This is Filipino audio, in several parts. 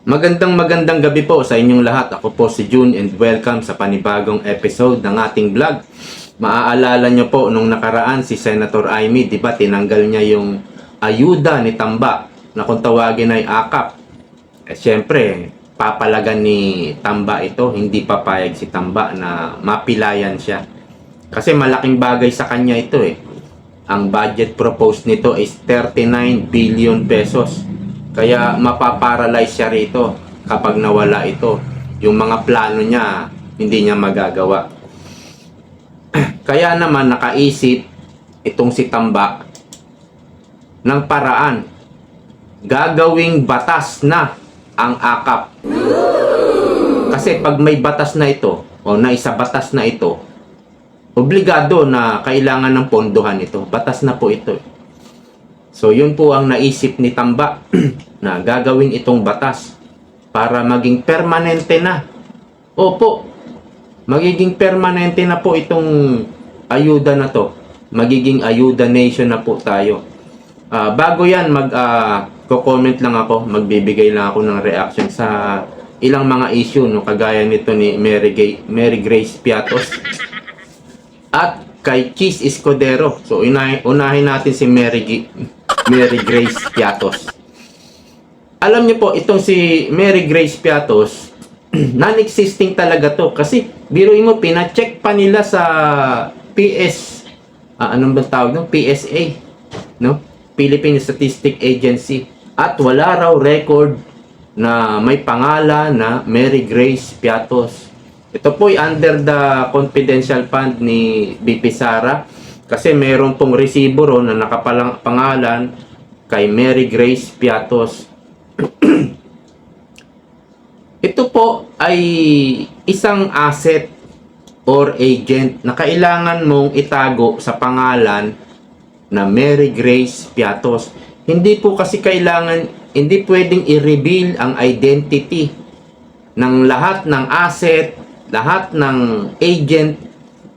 Magandang gabi po sa inyong lahat. Ako po si June and welcome sa panibagong episode ng ating vlog. Maaalala nyo po nung nakaraan si Senator Amy, di ba tinanggal niya yung ayuda ni Tamba na kung tawagin ay AKAP. Siyempre, papalagan ni Tamba ito, hindi papayag si Tamba na mapilayan siya. Kasi malaking bagay sa kanya ito eh. Ang budget proposed nito is 39 billion pesos. Kaya mapaparalyze siya rito kapag nawala ito. Yung mga plano niya, hindi niya magagawa. Kaya naman nakaisip itong si Tamba ng paraan. Gagawing batas na ang AKAP. Kasi pag may batas na ito, o naisabatas na ito, obligado na kailangan ng pondohan ito. Batas na po ito. So yun po ang naisip ni Tamba na gagawin itong batas para maging permanente na. Opo, magiging permanente na po itong ayuda na to. Magiging ayuda nation na po tayo. Bago yan, comment lang ako, magbibigay lang ako ng reaction sa ilang mga issue, no, kagaya nito ni Mary Grace Piatos at kay Cheese Escudero. So unahin natin si Mary Grace Piatos. Alam niyo po, itong si Mary Grace Piatos, non-existing talaga to. Kasi, biruin mo, pina-check pa nila sa anong ba tawag no? PSA, no? Philippine Statistic Agency. At wala raw record na may pangalan na Mary Grace Piatos. Ito po ay under the confidential fund ni BP Sara. Kasi meron pong resibo ron na nakapalang pangalan kay Mary Grace Piatos. Ito po ay isang asset or agent na kailangan mong itago sa pangalan na Mary Grace Piatos. Hindi po kasi hindi pwedeng i-reveal ang identity ng lahat ng asset, lahat ng agent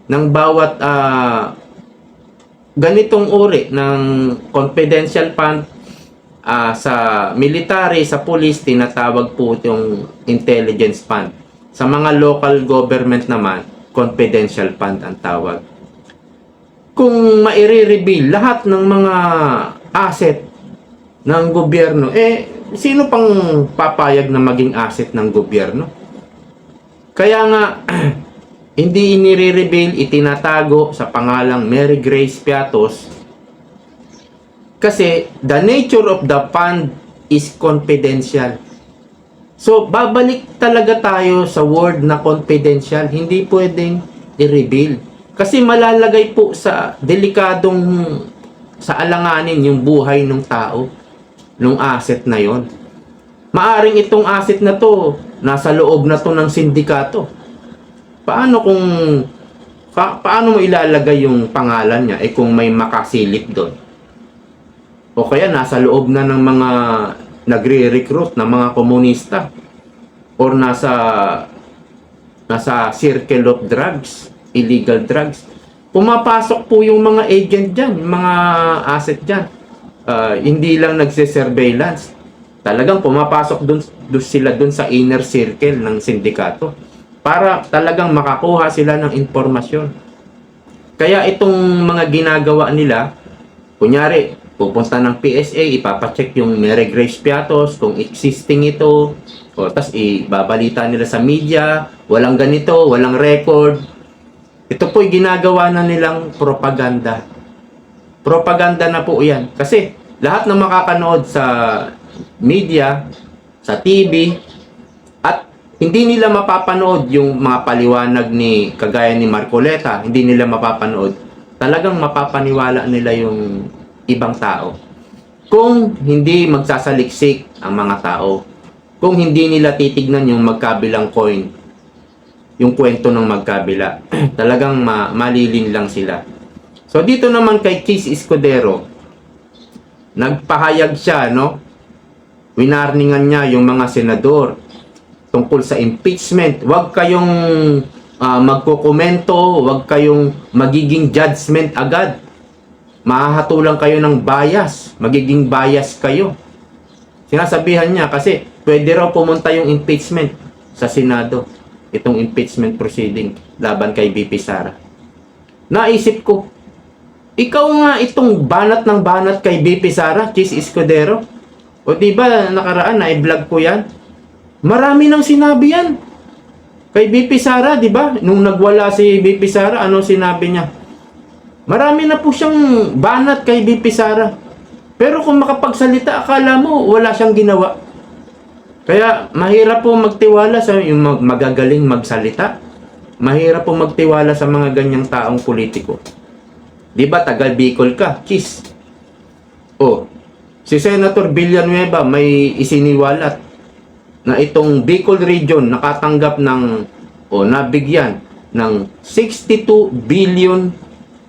ng bawat ganitong uri ng confidential fund. Sa military, sa police, tinatawag po itong intelligence fund. Sa mga local government naman, confidential fund ang tawag. Kung maire-reveal lahat ng mga asset ng gobyerno, sino pang papayag na maging asset ng gobyerno? Kaya nga, hindi inire-reveal, itinatago sa pangalang Mary Grace Piatos. Kasi the nature of the fund is confidential. So, babalik talaga tayo sa word na confidential. Hindi pwedeng i-reveal. Kasi malalagay po sa sa alanganin yung buhay ng tao, ng asset na yon. Maaring itong asset na to, nasa loob na to ng sindikato. Paano mo ilalagay yung pangalan niya kung may makasilip doon? O kaya nasa loob na ng mga nagre-recruit na mga komunista or nasa circle of drugs, illegal drugs. Pumapasok po yung mga agent dyan, yung mga asset dyan. Hindi lang nagse-surveillance. Talagang pumapasok dun sila sa inner circle ng sindikato para talagang makakuha sila ng impormasyon. Kaya itong mga ginagawa nila, kunyari, pupunta ng PSA, ipapacheck yung Mary Grace Piatos kung existing ito. Tapos ibabalita nila sa media, walang ganito, walang record. Ito po'y ginagawa na nilang propaganda. Propaganda na po yan. Kasi lahat ng makakanood sa media, sa TV, at hindi nila mapapanood yung mga paliwanag ni kagaya ni Marcoleta, hindi nila mapapanood. Talagang mapapaniwala nila yung ibang tao kung hindi magsasaliksik ang mga tao, kung hindi nila titignan yung magkabilang coin, yung kwento ng magkabila. Talagang malilin lang sila. So dito naman kay Cheese Escudero, nagpahayag siya, no? Winarningan niya yung mga senador tungkol sa impeachment. Huwag kayong magkokomento, huwag kayong magiging judgment agad. Mahahatulan kayo ng bias, magiging bias kayo. Sinasabihan niya kasi pwede raw pumunta yung impeachment sa Senado. Itong impeachment proceeding laban kay VP Sara. Naisip ko, ikaw nga itong banat ng banat kay VP Sara, Chis Escudero. O di ba nakaraan na i-vlog ko yan? Marami nang sinabi yan. Kay VP Sara, di ba? Nung nagwala si VP Sara, ano sinabi niya? Marami na po siyang banat kay VP Sara. Pero kung makapagsalita, akala mo wala siyang ginawa. Kaya mahirap po magtiwala sa yung magagaling magsalita. Mahirap po magtiwala sa mga ganyang taong politiko. Di ba tagal Bicol ka? Chis. Oh, si Senator Villanueva may isiniwalat na itong Bicol region nakatanggap ng nabigyan ng 62 billion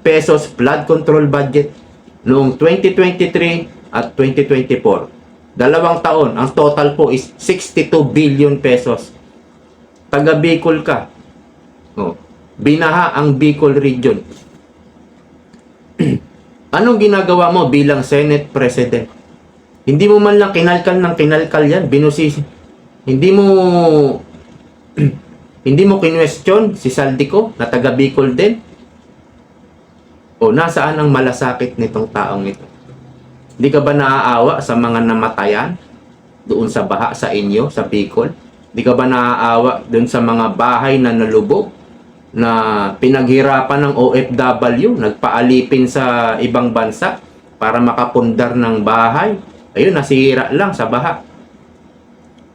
pesos flood control budget noong 2023 at 2024. 2 taon, ang total po is 62 billion pesos. Taga Bicol ka. Binaha ang Bicol region. Anong ginagawa mo bilang Senate President? Hindi mo man lang kinalkal ng kinalkal yan, binusisi. Hindi mo kinwestiyon si Saldico na taga Bicol din. O nasaan ang malasakit nitong taong ito? Hindi ka ba naaawa sa mga namatayan doon sa baha sa inyo, sa Bicol? Hindi ka ba naaawa doon sa mga bahay na nalubog, na pinaghirapan ng OFW, nagpaalipin sa ibang bansa para makapundar ng bahay? Ayun, nasira lang sa baha.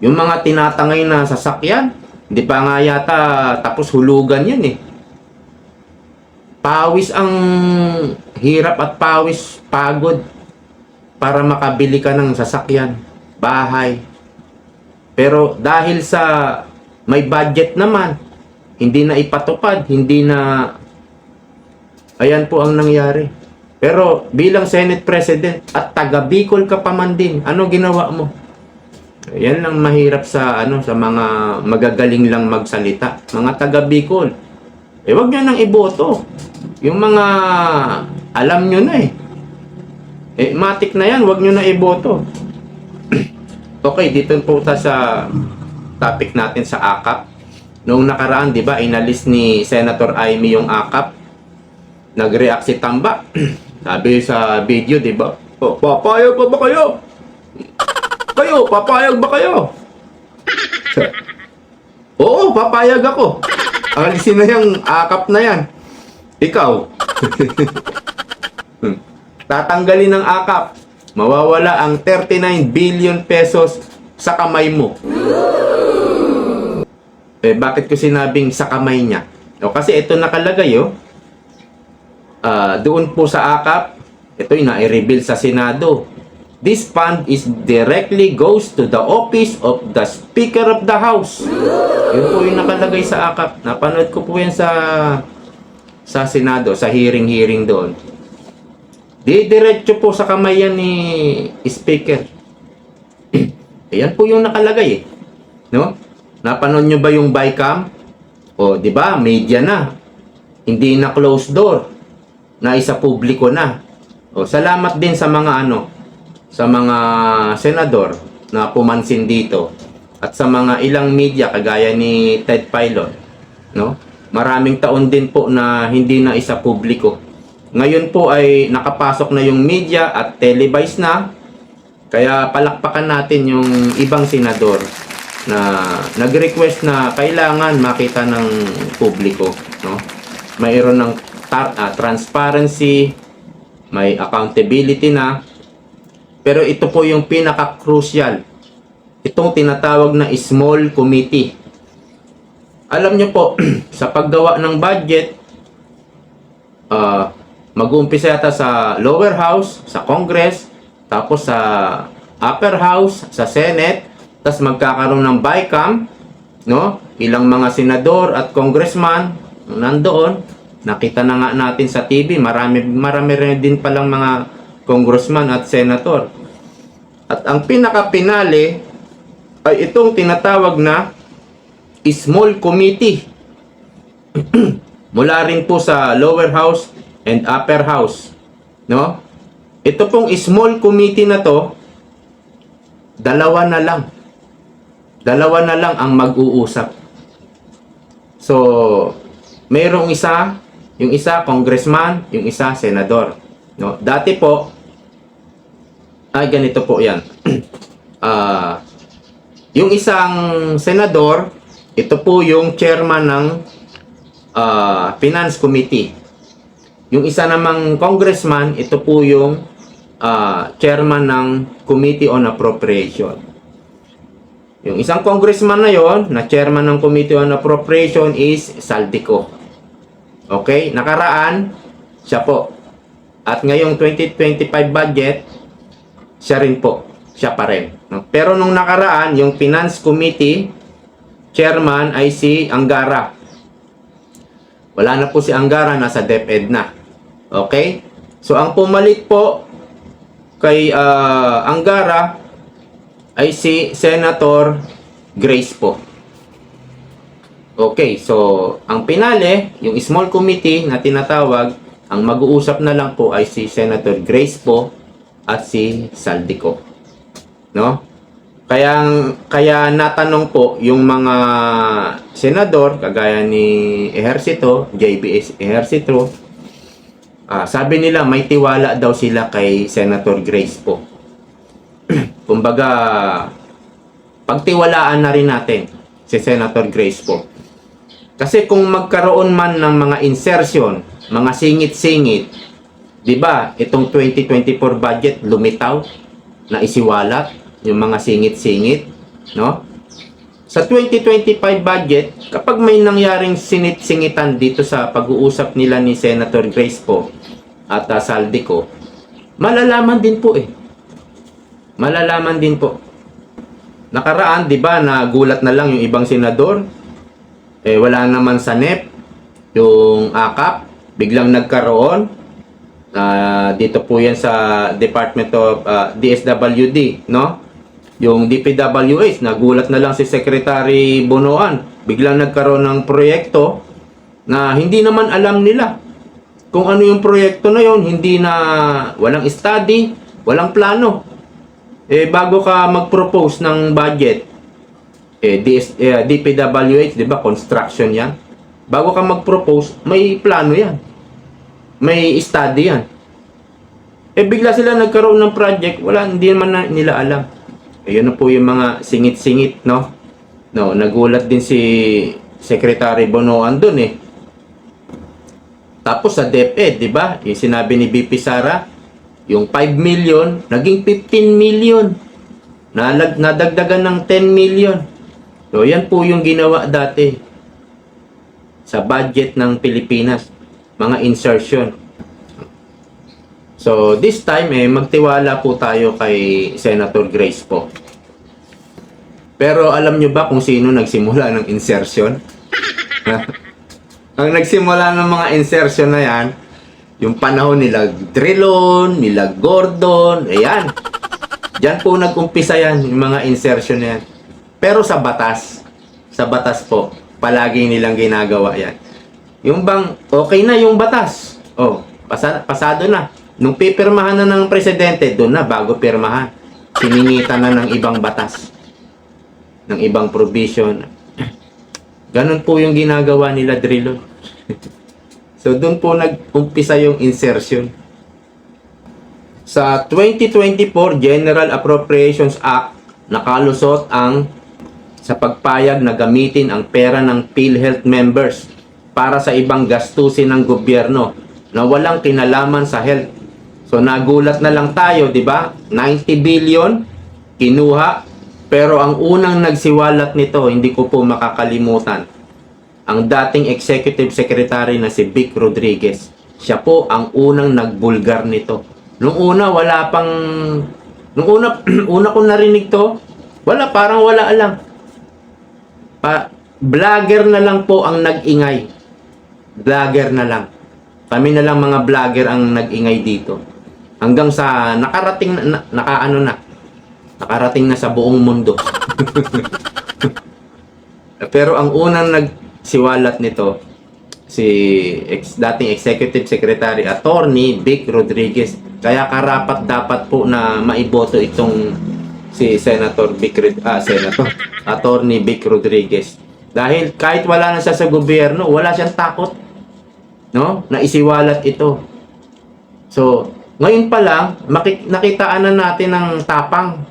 Yung mga tinatangay na sasakyan, hindi pa nga yata tapos hulugan yan eh. Pawis ang hirap at pawis pagod para makabili ka ng sasakyan, bahay. Pero dahil sa may budget naman, hindi na ipatupad, hindi na... Ayan po ang nangyari. Pero bilang Senate President at taga Bicol ka pa man din, ano ginawa mo? Yan lang mahirap sa sa mga magagaling lang magsalita. Mga taga Bicol, wag nyo nang iboto. Yung mga alam nyo na matik na yan, wag nyo na iboto. Okay, dito po ta sa topic natin sa AKAP. Noong nakaraan, di ba, inalis ni Senator Amy yung AKAP. Nag-react si Tamba. Sabi sa video, di ba? Papayag pa ba kayo? Kayo, papayag ba kayo? Oo, papayag ako. Alisin na yung AKAP na yan. Ikaw. Tatanggalin ng AKAP. Mawawala ang 39 billion pesos sa kamay mo. Bakit ko sinabing sa kamay niya? Kasi ito nakalagay, doon po sa AKAP, ito yung na-reveal sa Senado. This fund is directly goes to the office of the Speaker of the House. Yun po yung nakalagay sa AKAP. Napanood ko po yan sa Senado, sa hearing doon. Diretso po sa kamay yan ni Speaker. Ayan po yung nakalagay no? Napanood nyo ba yung bycam? Di ba? Media na. Hindi na closed door. Na isa publiko na. Salamat din sa mga sa mga senador na pumansin dito. At sa mga ilang media kagaya ni Ted Pilot, no? Maraming taon din po na hindi na isa publiko. Ngayon po ay nakapasok na yung media at televised na. Kaya palakpakan natin yung ibang senador na nag-request na kailangan makita ng publiko, no? Mayroon ng transparency, may accountability na. Pero ito po yung pinaka-crucial. Itong tinatawag na small committee. Alam nyo po, sa paggawa ng budget, mag-uumpisa yata sa lower house, sa Congress, tapos sa upper house, sa Senate, tapos magkakaroon ng BICAM, no? Ilang mga senador at congressman nandoon. Nakita na nga natin sa TV, marami rin din palang mga congressman at senator. At ang pinaka-pinali ay itong tinatawag na small committee. Mula rin po sa lower house and upper house, no? Ito pong small committee na to, 2 na lang. Dalawa na lang ang mag-uusap. So, mayroong isa, yung isa congressman, yung isa senador. No? Dati po, ay ganito po yan. Yung isang senador, ito po yung chairman ng Finance Committee. Yung isa namang congressman, ito po yung chairman ng Committee on Appropriation. Yung isang congressman na yon, na chairman ng Committee on Appropriation is Saldico. Okay? Nakaraan, siya po. At ngayong 2025 budget, siya rin po. Siya pa rin. Pero nung nakaraan, yung Finance Committee, chairman ay si Angara. Wala na po si Angara, nasa DepEd na. Okay? So, ang pumalit po kay Angara ay si Senator Grace po. Okay, so ang pinali, yung small committee na tinatawag, ang mag-uusap na lang po ay si Senator Grace po at si Saldico. No? Kaya natanong po yung mga senador, kagaya ni Ejercito, JBS Ejercito, sabi nila may tiwala daw sila kay Senator Grace po. Kumbaga, pagtiwalaan na rin natin si Senator Grace po. Kasi kung magkaroon man ng mga insertion, mga singit-singit, di ba, itong 2024 budget lumitaw na isiwalat yung mga singit-singit, no? Sa 2025 budget, kapag may nangyaring sinit-singitan dito sa pag-uusap nila ni Senator Grace po at Saldico, malalaman din po eh. Malalaman din po. Nakaraan, di ba, nagulat na lang yung ibang senador. Wala naman sa NEP, yung AKAP, biglang nagkaroon. Dito po yan sa Department of DSWD, no? Yung DPWH, nagulat na lang si Secretary Bonoan. Biglang nagkaroon ng proyekto na hindi naman alam nila kung ano yung proyekto na yon, hindi na, walang study, walang plano. Bago ka mag-propose ng budget, DPWH, di ba, construction yan. Bago ka mag-propose, may plano yan. May study yan. Bigla sila nagkaroon ng project, hindi naman nila alam. Yun na po yung mga singit-singit, no? No, nagulat din si Secretary Bonoan dun eh. Tapos sa DepEd, di ba? Yung sinabi ni BP Sara, yung 5 million, naging 15 million. Nadagdagan ng 10 million. So, yan po yung ginawa dati sa budget ng Pilipinas. Mga insertion. So, this time, magtiwala po tayo kay Senator Grace po. Pero alam nyo ba kung sino nagsimula ng insertion? Ang nagsimula ng mga insertion na yan, yung panahon nila Drilon, nila Gordon, ayan. Diyan po nag-umpisa yan, yung mga insertion na yan. Pero sa batas po, palagi nilang ginagawa yan. Yung bang, okay na yung batas. Pasado na. Nung pipirmahan na ng presidente, doon na, bago pirmahan. Siningitan na ng ibang batas. Ng ibang provision. Ganun po yung ginagawa nila Drilon. So, doon po nag-umpisa yung insertion. Sa 2024 General Appropriations Act, nakalusot ang sa pagpayag na gamitin ang pera ng PhilHealth members para sa ibang gastusin ng gobyerno na walang kinalaman sa health. So, nagulat na lang tayo, di ba? 90 billion, kinuha. Pero ang unang nagsiwalat nito, hindi ko po makakalimutan, ang dating Executive Secretary na si Vic Rodriguez. Siya po ang unang nagbulgar nito. Nung una, wala pang... Nung una ko narinig to, parang wala alam. Vlogger na lang po ang nag-ingay. Vlogger na lang. Kami na lang mga vlogger ang nag-ingay dito. Hanggang sa nakarating na, nakarating na sa buong mundo. Pero ang unang nagsiwalat nito, si dating Executive Secretary Attorney Vic Rodriguez. Kaya karapat dapat po na maiboto itong si Senator Attorney Vic Rodriguez. Dahil kahit wala na siya sa gobyerno, wala siyang takot, no? Na isiwalat ito. So, ngayon pa lang, nakitaan na natin ng tapang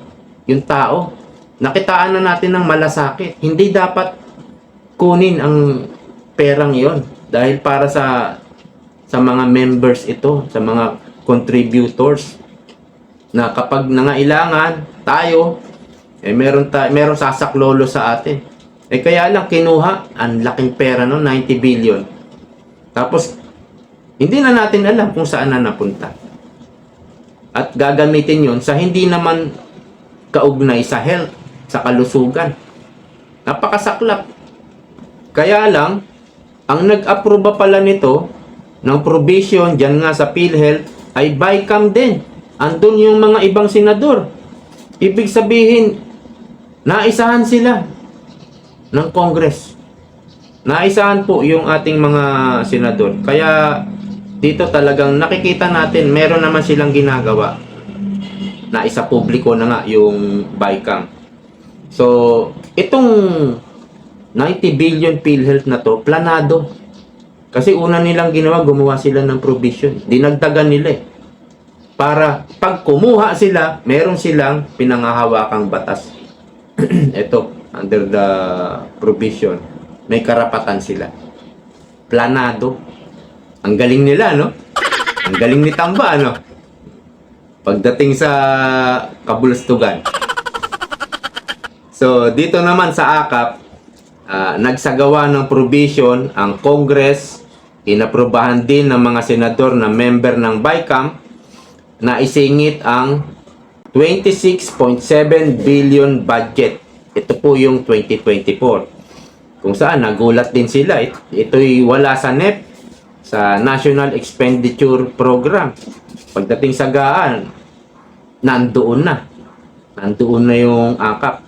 yung tao. Nakitaan na natin ng malasakit. Hindi dapat kunin ang perang yon dahil para sa mga members ito, sa mga contributors na kapag nangailangan tayo, meron sasaklolo sa atin. Kaya lang kinuha, ang laking pera no, 90 billion. Tapos, hindi na natin alam kung saan na napunta. At gagamitin yon sa hindi naman kaugnay sa health, sa kalusugan. Napakasaklap. Kaya lang, ang nag-aproba pala nito, ng provision dyan nga sa PhilHealth, ay BICAM din. Andun yung mga ibang senador. Ibig sabihin, naisahan sila ng Congress. Naisahan po yung ating mga senador. Kaya dito talagang nakikita natin meron naman silang ginagawa. Naisa publiko na nga yung BICAM. So, itong 90 billion PhilHealth na to, planado. Kasi una nilang ginawa, gumawa sila ng provision. Dinagdagan nila eh. Para pag kumuha sila, meron silang pinangahawakang batas. Ito, under the provision, may karapatan sila. Planado. Ang galing nila, no? Ang galing ni Tamba, no? Pagdating sa kabulustugan. So, dito naman sa AKAP, nagsagawa ng provision ang Congress, inaprubahan din ng mga senador na member ng BICAM na isingit ang 26.7 billion budget. Ito po yung 2024. Kung saan nagulat din sila, ito'y wala sa NEP, sa National Expenditure Program. Pagdating sa gaan, nandoon na. Nandoon na yung AKAP.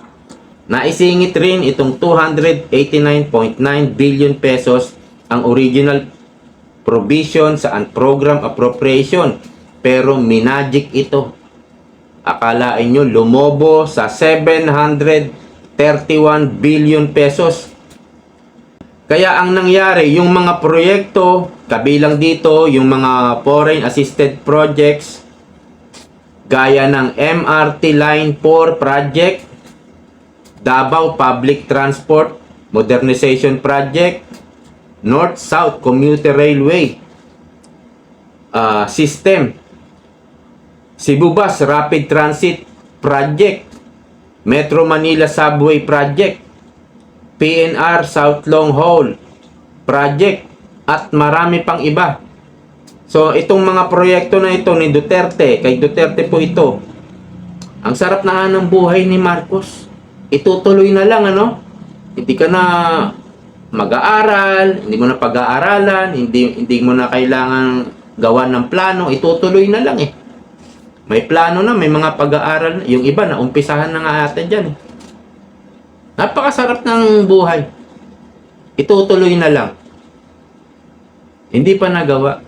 Naisingit rin itong 289.9 billion pesos ang original provision sa program appropriation. Pero minagic ito. Akalain nyo lumobo sa 731 billion pesos. Kaya ang nangyari, yung mga proyekto, kabilang dito yung mga foreign assisted projects, gaya ng MRT Line 4 project, Davao Public Transport Modernization Project, North-South Commuter Railway System, Cebu Bus Rapid Transit Project, Metro Manila Subway Project, PNR South Long Haul Project, at marami pang iba. So, itong mga proyekto na ito ni Duterte, kay Duterte po ito, ang sarap na ng buhay ni Marcos. Itutuloy na lang, ano? Hindi ka na mag-aaral, hindi mo na pag-aaralan, hindi mo na kailangan gawan ng plano, itutuloy na lang eh. May plano na, may mga pag-aaral na. Yung iba na, umpisahan na nga ata dyan eh. Napakasarap ng buhay. Itutuloy na lang. Hindi pa nagawa.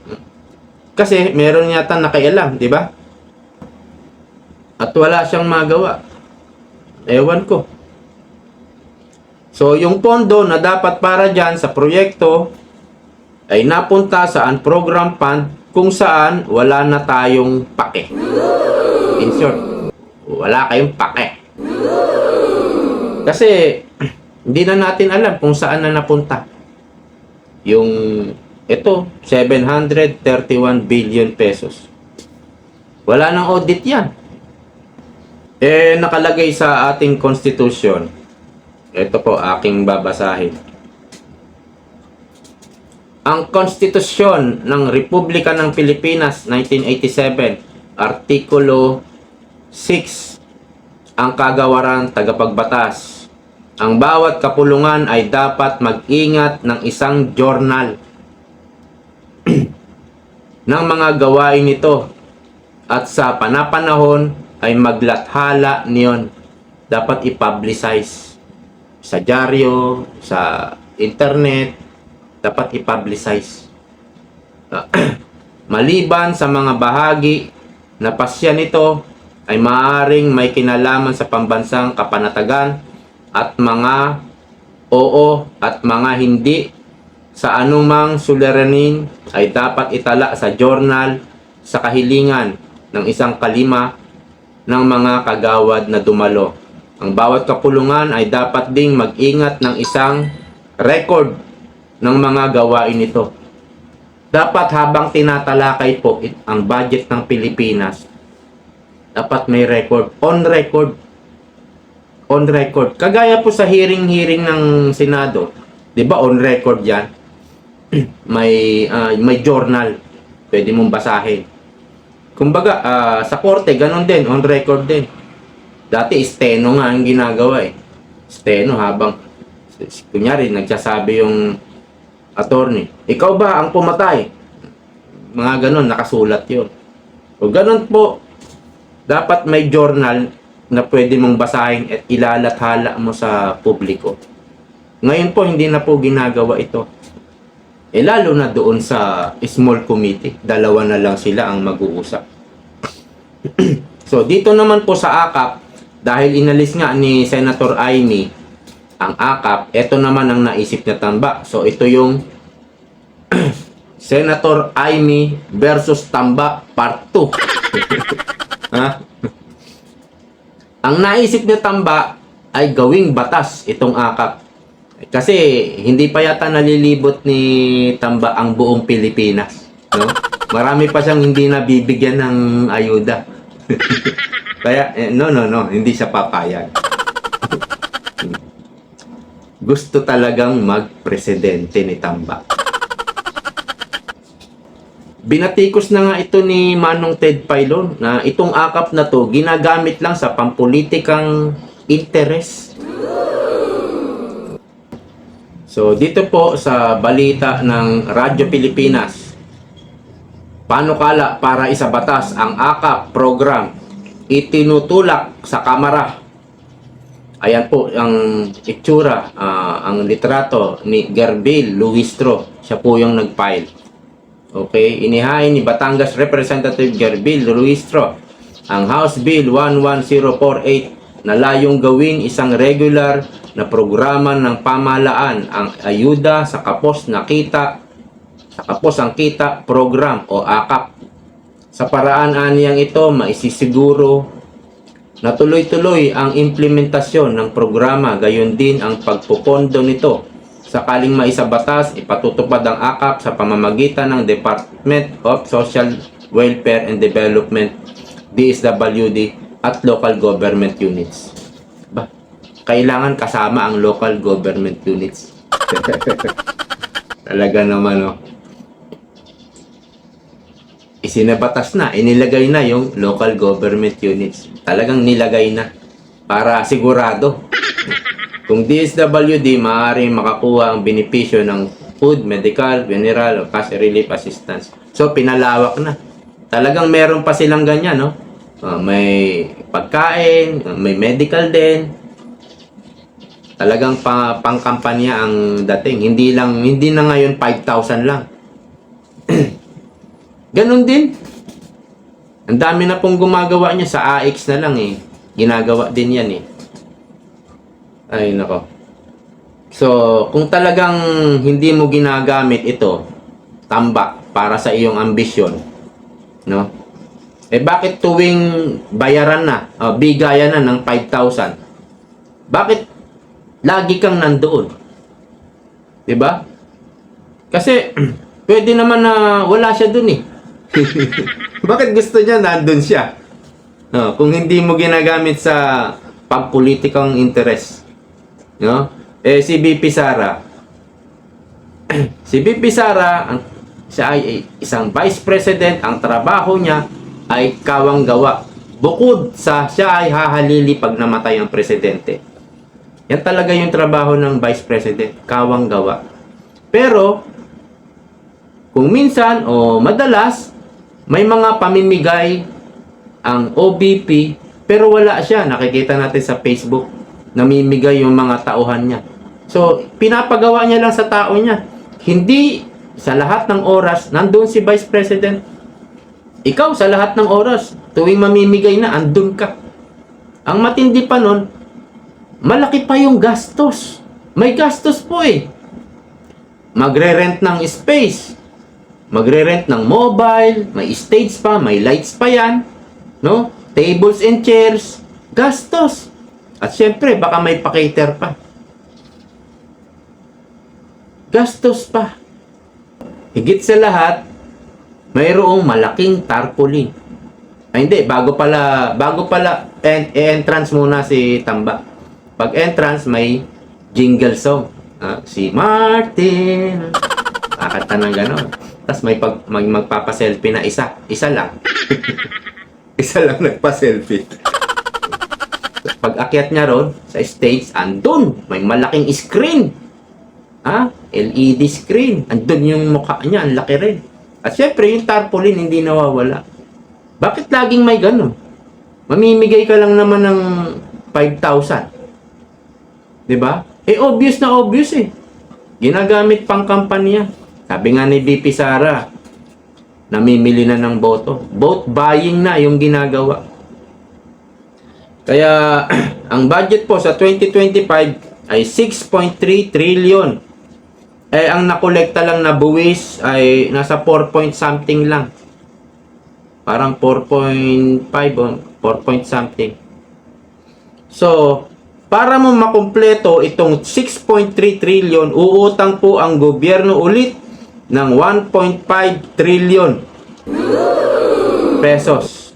Kasi meron yata nakialam, di ba? At wala siyang magawa. Ewan ko. So, yung pondo na dapat para dyan sa proyekto ay napunta sa unprogram fund kung saan wala na tayong pake. In short, wala kayong pake. Kasi, hindi na natin alam kung saan na napunta. Yung, ito, 731 billion pesos. Wala nang audit yan. Nakalagay sa ating constitution. Ito po, aking babasahin. Ang Konstitusyon ng Republika ng Pilipinas, 1987, Artikulo 6, ang kagawaran tagapagbatas. Ang bawat kapulungan ay dapat mag-ingat ng isang journal ng mga gawain nito at sa panapanahon ay maglathala niyon. Dapat i-publicize sa dyaryo, sa internet, dapat i-publicize. Maliban sa mga bahagi na pasya nito ay maaaring may kinalaman sa pambansang kapanatagan at mga oo at mga hindi sa anumang suliranin ay dapat itala sa journal sa kahilingan ng isang kalima ng mga kagawad na dumalo. Ang bawat kapulungan ay dapat ding mag-ingat ng isang record ng mga gawain nito. Dapat habang tinatalakay po ang budget ng Pilipinas, dapat may record, on record. On record. Kagaya po sa hearing ng Senado, 'di ba on record 'yan? may journal. Pwede mong basahin. Kumbaga, sa korte ganun din, on record din. Dati steno nga ang ginagawa eh. Steno habang kunyari nagsasabi yung attorney, ikaw ba ang pumatay? Mga ganun, nakasulat 'yon. O ganun po, dapat may journal na pwede mong basahin at ilalathala mo sa publiko. Ngayon po, hindi na po ginagawa ito. Lalo na doon sa small committee, dalawa na lang sila ang mag-uusap. So, dito naman po sa AKAP, dahil inalis nga ni Senator Amy ang AKAP, ito naman ang naisip niya Tamba. So, ito yung Senator Amy versus Tamba Part 2. Ha? Ang naisip ni Tamba ay gawing batas itong AKAP. Kasi hindi pa yata nalilibot ni Tamba ang buong Pilipinas, no? Marami pa siyang hindi nabibigyan ng ayuda. Kaya no, hindi siya papayag. Gusto talagang magpresidente ni Tamba. Binatikos na nga ito ni Manong Ted Filon na itong AKAP na to ginagamit lang sa pampolitikang interes. So dito po sa balita ng Radyo Pilipinas, panukala para isabatas ang AKAP program itinutulak sa Kamara. Ayan po ang itsura, ang litrato ni Gerbil Luistro. Siya po yung nag-file. Okay, inihain ni Batangas Representative Gerbil Luistro ang House Bill 11048 na layong gawin isang regular na programa ng pamahalaan ang ayuda sa kapos ang kita program o AKAP. Sa paraan aniyang ito, maisisiguro na tuloy-tuloy ang implementasyon ng programa, gayon din ang pagpupondo nito. Sakaling maisabatas, ipatutupad ang AKAP sa pamamagitan ng Department of Social Welfare and Development, DSWD, at local government units. Kailangan kasama ang local government units. Talaga naman, no? Isinabatas na, inilagay na yung local government units. Talagang nilagay na para sigurado. Kung DSWD, maaaring makakuha ang benepisyo ng food, medical, funeral, o cash relief assistance. So, pinalawak na. Talagang meron pa silang ganyan, no? May pagkain, may medical din. Talagang pangkampanya ang dating. Hindi na ngayon 5,000 lang. Ganon din. Ang dami na pong gumagawa niya sa AX na lang eh. Ginagawa din yan eh. Ay nako. So, kung talagang hindi mo ginagamit ito, tambak para sa iyong ambisyon, no? Bakit tuwing bayaran na, bigayan na ng 5,000? Bakit lagi kang nandoon? 'Di ba? Kasi pwede naman na wala siya dun eh. Bakit gusto niya nandun siya? No, kung hindi mo ginagamit sa pampolitikang interest. No? Si BP Sara. Si BP Sara, siya ay isang vice president, ang trabaho niya ay kawang gawa. Bukod sa siya ay hahalili pag namatay ang presidente. Yan talaga yung trabaho ng Vice President, kawang gawa. Pero, kung minsan o madalas, may mga pamimigay ang OBP, pero wala siya. Nakikita natin sa Facebook, namimigay yung mga tauhan niya. So, pinapagawa niya lang sa tao niya. Hindi sa lahat ng oras, nandun si Vice President. Ikaw sa lahat ng oras, Tuwing mamimigay na, andun ka. Ang matindi pa nun, malaki pa yung gastos. May gastos po eh. Magre-rent ng space. Magre-rent ng mobile. May stage pa, may lights pa yan. No? Tables and chairs. Gastos. At syempre, baka may pa-cater pa. Gastos pa. Higit sa lahat, mayroong malaking tarpaulin. Ay hindi, bago pala entrance muna si Tamba. Pag entrance, may jingle song. Si Martin. Kakanta ng gano'n. Tapos may magpapa-selfie na isa. Isa lang. Isa lang nagpa-selfie. Pag akyat niya ron, sa stage, andun. May malaking screen. LED screen. Andun yung mukha niya. Ang laki rin. At syempre, yung tarpaulin hindi nawawala. Bakit laging may gano'n? Mamimigay ka lang naman ng 5,000. Diba? Obvious na obvious eh. Ginagamit pang kampanya. Sabi nga ni VP Sara, namimili na ng boto. Vote buying na yung ginagawa. Kaya, ang budget po sa 2025 ay 6.3 trillion. Ang nakolekta lang na buwis ay nasa 4 point something lang. Parang 4.5 o 4 point something. So, para mo makumpleto itong 6.3 trillion, uutang po ang gobyerno ulit ng 1.5 trillion pesos.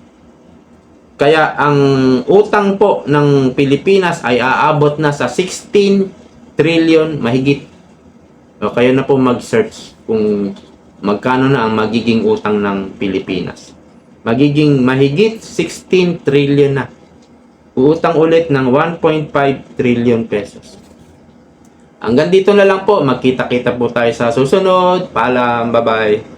Kaya ang utang po ng Pilipinas ay aabot na sa 16 trillion mahigit. So, kayo na po mag-search kung magkano na ang magiging utang ng Pilipinas. Magiging mahigit 16 trillion na. Uutang ulit ng 1.5 trillion pesos. Hanggang dito na lang po. Magkita-kita po tayo sa susunod. Paalam. Bye-bye.